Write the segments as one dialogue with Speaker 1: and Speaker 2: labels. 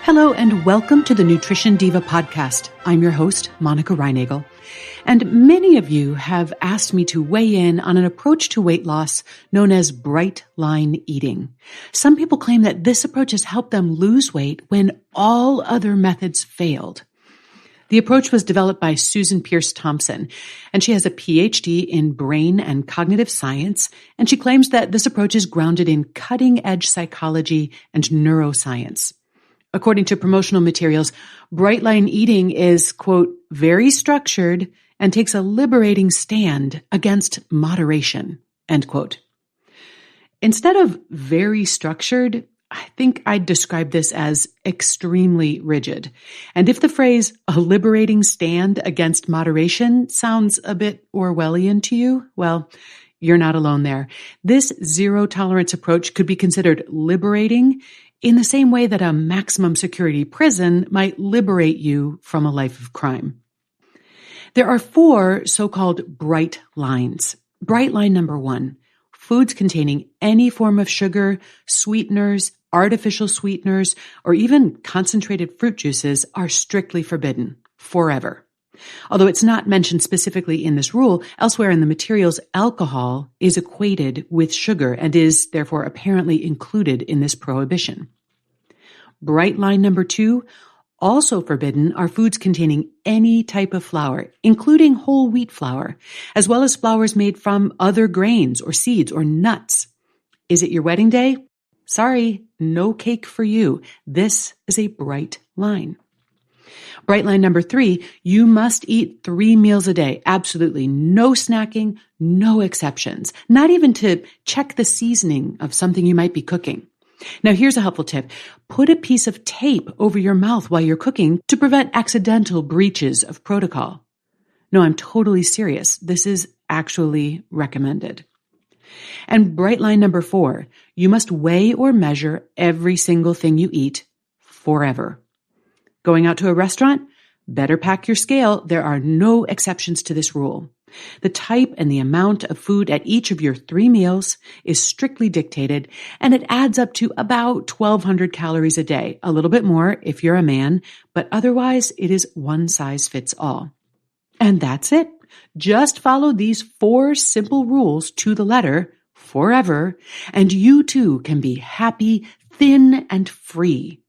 Speaker 1: Hello and welcome to the Nutrition Diva podcast. I'm your host, Monica Reinagel. And many of you have asked me to weigh in on an approach to weight loss known as bright line eating. Some people claim that this approach has helped them lose weight when all other methods failed. The approach was developed by Susan Peirce Thompson, and she has a PhD in brain and cognitive science, and she claims that this approach is grounded in cutting-edge psychology and neuroscience. According to promotional materials, bright line eating is, quote, very structured and takes a liberating stand against moderation, end quote. Instead of very structured, I think I'd describe this as extremely rigid. And if the phrase a liberating stand against moderation sounds a bit Orwellian to you, well, you're not alone there. This zero tolerance approach could be considered liberating in the same way that a maximum security prison might liberate you from a life of crime. There are 4 so-called bright lines. Bright line number 1, foods containing any form of sugar, sweeteners, artificial sweeteners, or even concentrated fruit juices are strictly forbidden forever. Although it's not mentioned specifically in this rule, elsewhere in the materials, alcohol is equated with sugar and is therefore apparently included in this prohibition. Bright line number 2, also forbidden are foods containing any type of flour, including whole wheat flour, as well as flours made from other grains or seeds or nuts. Is it your wedding day? Sorry, no cake for you. This is a bright line. Bright line number 3, you must eat 3 meals a day. Absolutely no snacking, no exceptions, not even to check the seasoning of something you might be cooking. Now here's a helpful tip. Put a piece of tape over your mouth while you're cooking to prevent accidental breaches of protocol. No, I'm totally serious. This is actually recommended. And bright line number 4, you must weigh or measure every single thing you eat forever. Going out to a restaurant? Better pack your scale. There are no exceptions to this rule. The type and the amount of food at each of your 3 meals is strictly dictated, and it adds up to about 1,200 calories a day, a little bit more if you're a man, but otherwise it is one size fits all. And that's it. Just follow these 4 simple rules to the letter forever, and you too can be happy, thin, and free.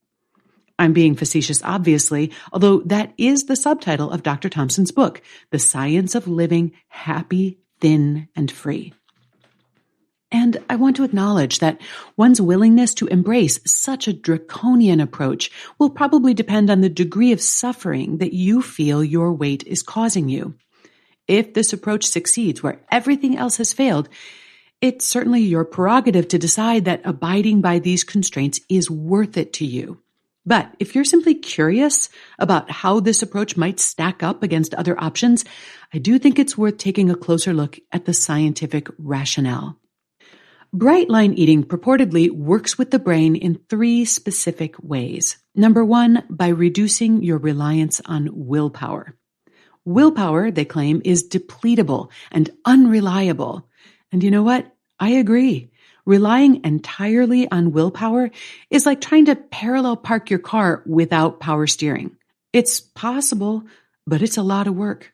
Speaker 1: I'm being facetious, obviously, although that is the subtitle of Dr. Thompson's book, The Science of Living Happy, Thin, and Free. And I want to acknowledge that one's willingness to embrace such a draconian approach will probably depend on the degree of suffering that you feel your weight is causing you. If this approach succeeds where everything else has failed, it's certainly your prerogative to decide that abiding by these constraints is worth it to you. But if you're simply curious about how this approach might stack up against other options, I do think it's worth taking a closer look at the scientific rationale. Bright line eating purportedly works with the brain in 3 specific ways. Number 1, by reducing your reliance on willpower. Willpower, they claim, is depletable and unreliable. And you know what? I agree. Relying entirely on willpower is like trying to parallel park your car without power steering. It's possible, but it's a lot of work.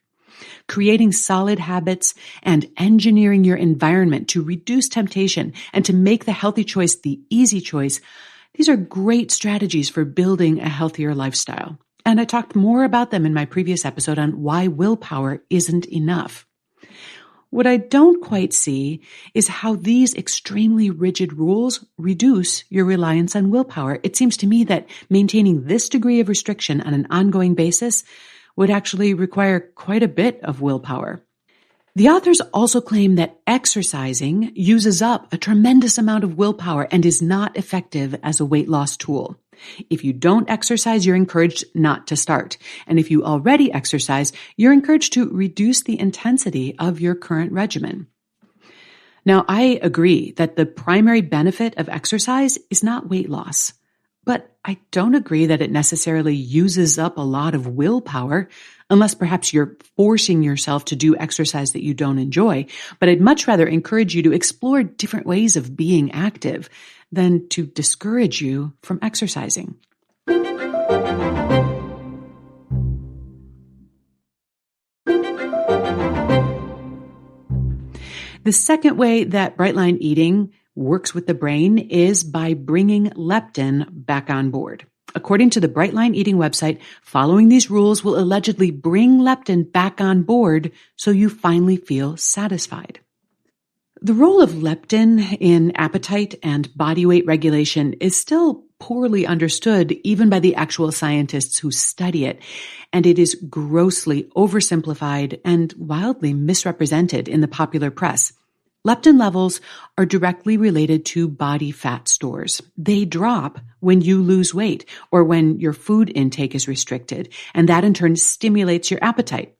Speaker 1: Creating solid habits and engineering your environment to reduce temptation and to make the healthy choice the easy choice, these are great strategies for building a healthier lifestyle. And I talked more about them in my previous episode on why willpower isn't enough. What I don't quite see is how these extremely rigid rules reduce your reliance on willpower. It seems to me that maintaining this degree of restriction on an ongoing basis would actually require quite a bit of willpower. The authors also claim that exercising uses up a tremendous amount of willpower and is not effective as a weight loss tool. If you don't exercise, you're encouraged not to start. And if you already exercise, you're encouraged to reduce the intensity of your current regimen. Now, I agree that the primary benefit of exercise is not weight loss. But I don't agree that it necessarily uses up a lot of willpower, unless perhaps you're forcing yourself to do exercise that you don't enjoy. But I'd much rather encourage you to explore different ways of being active than to discourage you from exercising. The second way that bright line eating works with the brain is by bringing leptin back on board. According to the Bright Line Eating website, following these rules will allegedly bring leptin back on board so you finally feel satisfied. The role of leptin in appetite and body weight regulation is still poorly understood even by the actual scientists who study it, and it is grossly oversimplified and wildly misrepresented in the popular press. Leptin levels are directly related to body fat stores. They drop when you lose weight or when your food intake is restricted, and that in turn stimulates your appetite.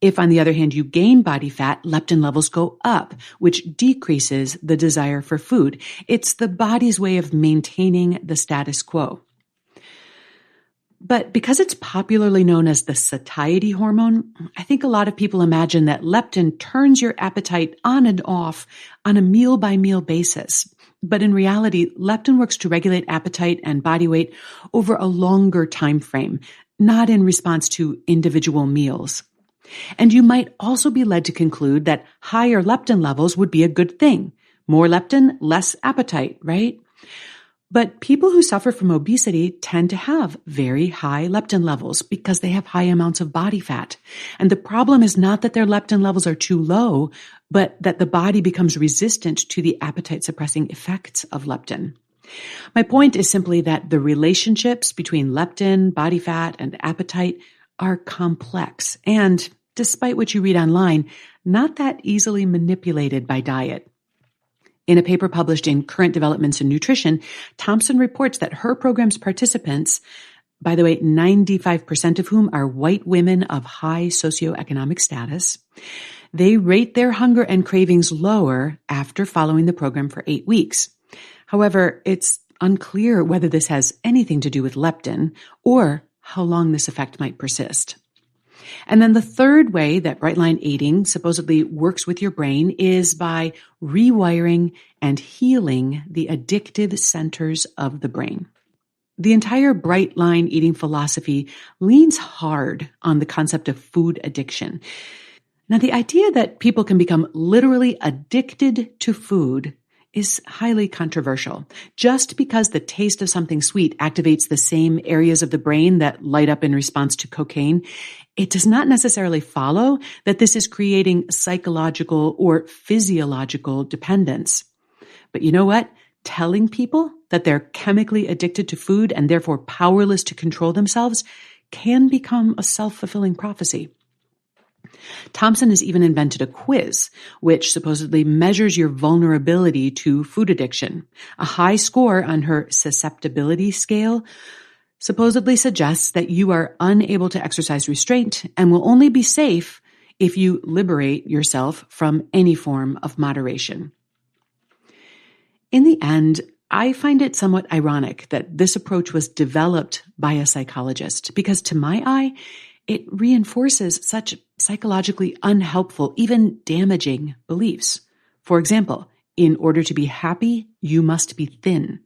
Speaker 1: If, on the other hand, you gain body fat, leptin levels go up, which decreases the desire for food. It's the body's way of maintaining the status quo. But because it's popularly known as the satiety hormone, I think a lot of people imagine that leptin turns your appetite on and off on a meal-by-meal basis. But in reality, leptin works to regulate appetite and body weight over a longer time frame, not in response to individual meals. And you might also be led to conclude that higher leptin levels would be a good thing. More leptin, less appetite, right? But people who suffer from obesity tend to have very high leptin levels because they have high amounts of body fat. And the problem is not that their leptin levels are too low, but that the body becomes resistant to the appetite-suppressing effects of leptin. My point is simply that the relationships between leptin, body fat, and appetite are complex and, despite what you read online, not that easily manipulated by diet. In a paper published in Current Developments in Nutrition, Thompson reports that her program's participants, by the way, 95% of whom are white women of high socioeconomic status, they rate their hunger and cravings lower after following the program for 8 weeks. However, it's unclear whether this has anything to do with leptin or how long this effect might persist. And then the third way that Bright Line Eating supposedly works with your brain is by rewiring and healing the addictive centers of the brain. The entire Bright Line Eating philosophy leans hard on the concept of food addiction. Now, the idea that people can become literally addicted to food is highly controversial. Just because the taste of something sweet activates the same areas of the brain that light up in response to cocaine, it does not necessarily follow that this is creating psychological or physiological dependence. But you know what? Telling people that they're chemically addicted to food and therefore powerless to control themselves can become a self-fulfilling prophecy. Thompson has even invented a quiz, which supposedly measures your vulnerability to food addiction. A high score on her susceptibility scale supposedly suggests that you are unable to exercise restraint and will only be safe if you liberate yourself from any form of moderation. In the end, I find it somewhat ironic that this approach was developed by a psychologist because, to my eye, it reinforces such psychologically unhelpful, even damaging beliefs. For example, in order to be happy, you must be thin.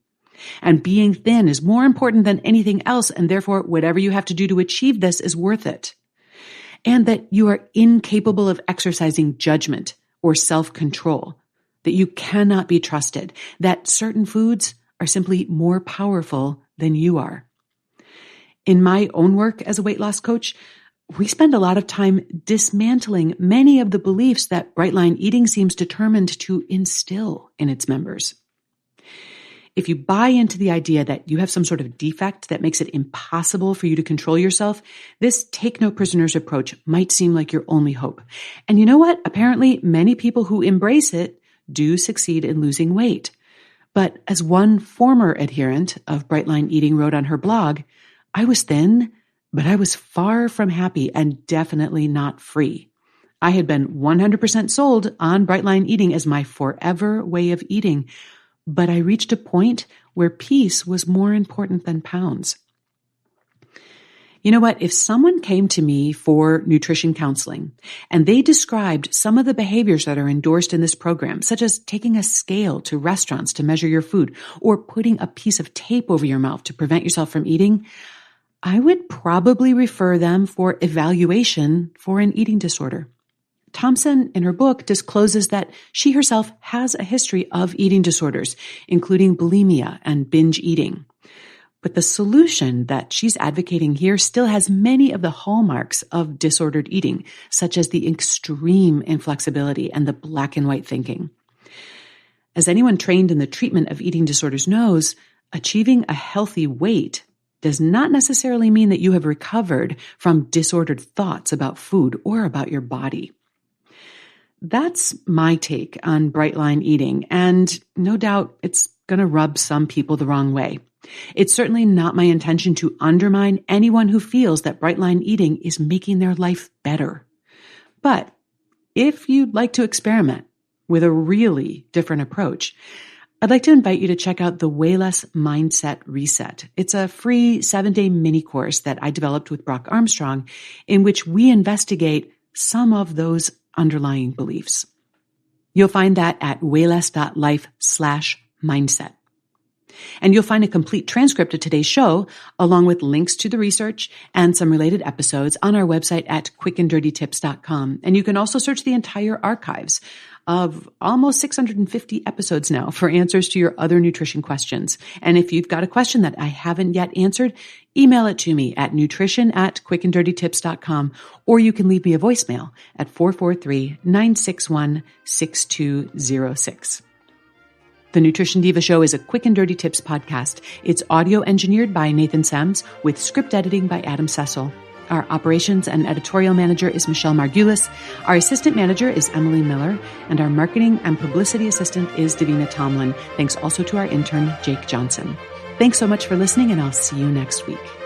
Speaker 1: And being thin is more important than anything else, and therefore whatever you have to do to achieve this is worth it. And that you are incapable of exercising judgment or self-control, that you cannot be trusted, that certain foods are simply more powerful than you are. In my own work as a weight loss coach, we spend a lot of time dismantling many of the beliefs that Bright Line Eating seems determined to instill in its members. If you buy into the idea that you have some sort of defect that makes it impossible for you to control yourself, this take no prisoners approach might seem like your only hope. And you know what? Apparently, many people who embrace it do succeed in losing weight. But as one former adherent of Bright Line Eating wrote on her blog, I was thin, but I was far from happy and definitely not free. I had been 100% sold on Bright Line Eating as my forever way of eating, but I reached a point where peace was more important than pounds. You know what? If someone came to me for nutrition counseling and they described some of the behaviors that are endorsed in this program, such as taking a scale to restaurants to measure your food or putting a piece of tape over your mouth to prevent yourself from eating, I would probably refer them for evaluation for an eating disorder. Thompson, in her book, discloses that she herself has a history of eating disorders, including bulimia and binge eating. But the solution that she's advocating here still has many of the hallmarks of disordered eating, such as the extreme inflexibility and the black and white thinking. As anyone trained in the treatment of eating disorders knows, achieving a healthy weight does not necessarily mean that you have recovered from disordered thoughts about food or about your body. That's my take on bright line eating, and no doubt it's going to rub some people the wrong way. It's certainly not my intention to undermine anyone who feels that bright line eating is making their life better. But if you'd like to experiment with a really different approach, I'd like to invite you to check out the Way Less Mindset Reset. It's a free 7-day mini course that I developed with Brock Armstrong, in which we investigate some of those underlying beliefs. You'll find that at wayless.life/mindset. And you'll find a complete transcript of today's show, along with links to the research and some related episodes on our website at quickanddirtytips.com. And you can also search the entire archives of almost 650 episodes now for answers to your other nutrition questions. And if you've got a question that I haven't yet answered, email it to me at nutrition@quickanddirtytips.com, or you can leave me a voicemail at 443-961-6206. The Nutrition Diva Show is a Quick and Dirty Tips podcast. It's audio engineered by Nathan Sems with script editing by Adam Cecil. Our operations and editorial manager is Michelle Margulis. Our assistant manager is Emily Miller. And our marketing and publicity assistant is Davina Tomlin. Thanks also to our intern, Jake Johnson. Thanks so much for listening, and I'll see you next week.